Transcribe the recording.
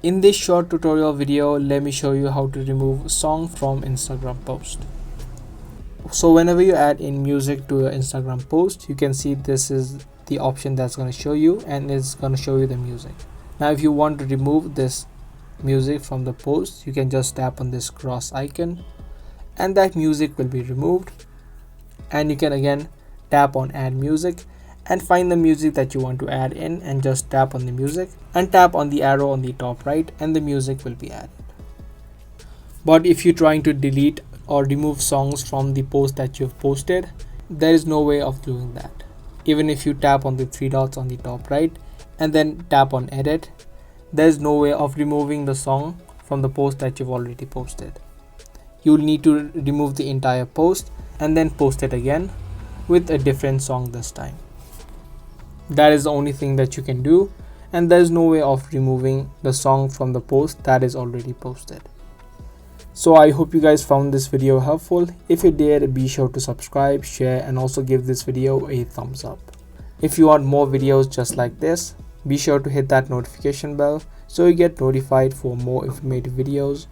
In this short tutorial video, let me show you how to remove song from Instagram post. So whenever you add in music to your Instagram post, you can see this is the option that's going to show you, and it's going to show you the music. Now if you want to remove this music from the post, you can just tap on this cross icon and that music will be removed. And you can again tap on add music and find the music that you want to add in, and just tap on the music and tap on the arrow on the top right, and the music will be added. But if you're trying to delete or remove songs from the post that you've posted, there is no way of doing that. Even if you tap on the three dots on the top right and then tap on edit, there is no way of removing the song from the post that you've already posted. You'll need to remove the entire post and then post it again with a different song this time. That is the only thing that you can do, and there is no way of removing the song from the post that is already posted. So I hope you guys found this video helpful. If you did, be sure to subscribe, share, and also give this video a thumbs up. If you want more videos just like this, be sure to hit that notification bell so you get notified for more informative videos